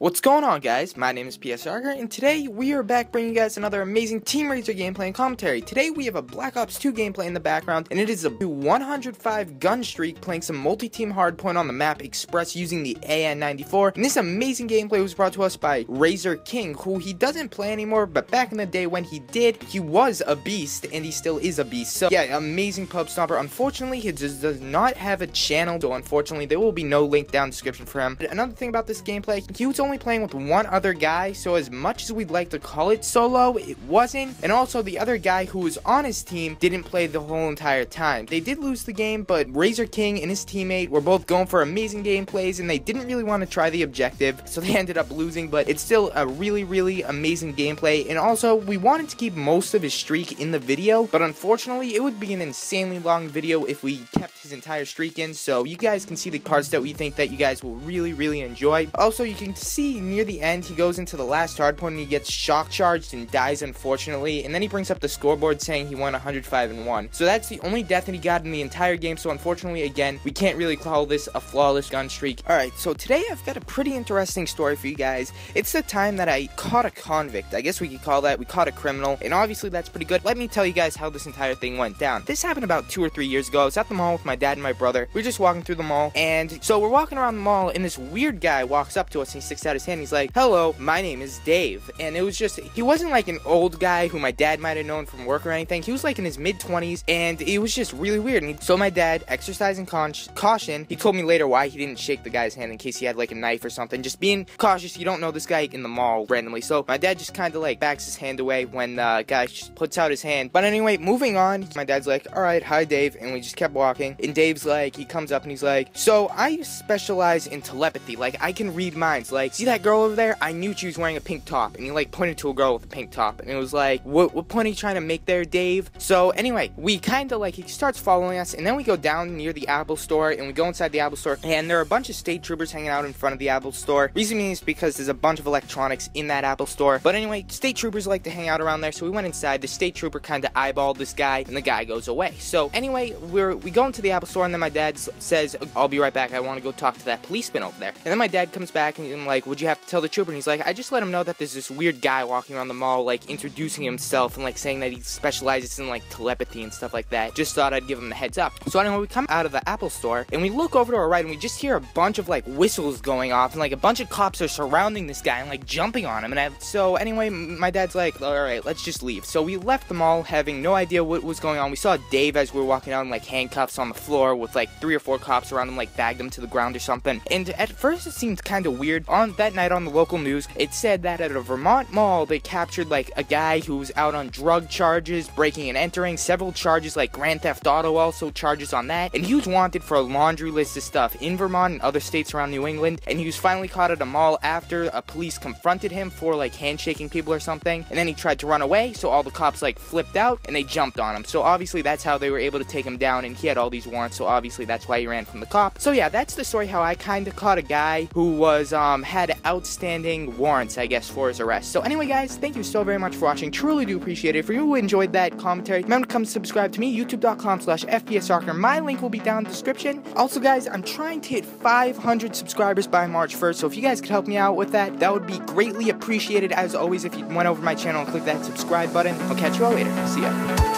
What's going on, guys? My name is RzoRKing, and today we are back bringing you guys another amazing Team RzoR gameplay and commentary. Today we have a Black Ops 2 gameplay in the background, and it is a 105 gun streak playing some Multi Team Hardpoint on the map Express using the AN-94. And this amazing gameplay was brought to us by RzoRKing, who he doesn't play anymore, but back in the day when he did, he was a beast, and he still is a beast. So yeah, amazing pub stomper. Unfortunately, he just does not have a channel, so unfortunately there will be no link down in the description for him. But another thing about this gameplay, he was only playing with one other guy, so as much as we'd like to call it solo, it wasn't. And also the other guy who was on his team didn't play the whole entire time. They did lose the game, but RzoRKing and his teammate were both going for amazing gameplays, and they didn't really want to try the objective, so they ended up losing. But it's still a really amazing gameplay. And also we wanted to keep most of his streak in the video, but unfortunately it would be an insanely long video if we kept his entire streak in. So you guys can see the parts that we think that you guys will really enjoy. Also, you can see near the end he goes into the last hardpoint and he gets shock charged and dies, unfortunately, and then he brings up the scoreboard saying he won 105-1. So that's the only death that he got in the entire game. So unfortunately, again, we can't really call this a flawless gun streak. Alright, so today I've got a pretty interesting story for you guys. It's the time that I caught a convict, I guess we could call that. We caught a criminal, and obviously that's pretty good. Let me tell you guys how this entire thing went down. This happened about 2 or 3 years ago. I was at the mall with my dad and my brother. We were just walking through the mall, and so we're walking around the mall, and this weird guy walks up to us and he sticks out his hand. He's like, "Hello, my name is Dave." And it was just, he wasn't like an old guy who my dad might have known from work or anything. He was like in his mid-20s, and it was just really weird. And so my dad, exercising caution, he told me later why he didn't shake the guy's hand in case he had like a knife or something. Just being cautious, you don't know this guy in the mall randomly. So my dad just kind of like backs his hand away when the guy just puts out his hand. But anyway, moving on, my dad's like, "Alright, hi Dave," and we just kept walking. And Dave's like, he comes up and he's like, "So I specialize in telepathy, like I can read minds. Like, see that girl over there? I knew she was wearing a pink top." And he like pointed to a girl with a pink top, and it was like, what point are you trying to make there, Dave? So anyway, we kind of like, he starts following us, and then we go down near the Apple store, and we go inside the Apple store, and there are a bunch of state troopers hanging out in front of the Apple store. Reason being is because there's a bunch of electronics in that Apple store. But anyway, state troopers like to hang out around there, so we went inside. The state trooper kind of eyeballed this guy, and the guy goes away. So anyway, we go into the Apple store, and then my dad says, "I'll be right back, I want to go talk to that policeman over there." And then my dad comes back, and I'm like, "Would you have to tell the trooper?" And he's like, "I just let him know that there's this weird guy walking around the mall, like introducing himself and like saying that he specializes in like telepathy and stuff like that. Just thought I'd give him the heads up." So anyway, we come out of the Apple store and we look over to our right, and we just hear a bunch of like whistles going off, and like a bunch of cops are surrounding this guy and like jumping on him. And so anyway, my dad's like, "Alright, let's just leave." So we left the mall having no idea what was going on. We saw Dave as we were walking out in like handcuffs on the floor with like 3 or 4 cops around him, like bagged him to the ground or something. And at first it seemed kind of weird. On that night on the local news, it said that at a Vermont mall they captured like a guy who was out on drug charges, breaking and entering, several charges like Grand Theft Auto, also charges on that, and he was wanted for a laundry list of stuff in Vermont and other states around New England. And he was finally caught at a mall after a police confronted him for like handshaking people or something, and then he tried to run away, so all the cops like flipped out and they jumped on him. So obviously that's how they were able to take him down, and he had all these warrants, so obviously that's why he ran from the cop. So yeah, that's the story how I kind of caught a guy who was had outstanding warrants, I guess, for his arrest. So anyway, guys, thank you so very much for watching. Truly do appreciate it. If you enjoyed that commentary, remember to come subscribe to me, youtube.com/FPSRKing. My link will be down in the description. Also, guys, I'm trying to hit 500 subscribers by March 1st, so if you guys could help me out with that, that would be greatly appreciated. As always, if you went over my channel and clicked that subscribe button, I'll catch you all later. See ya.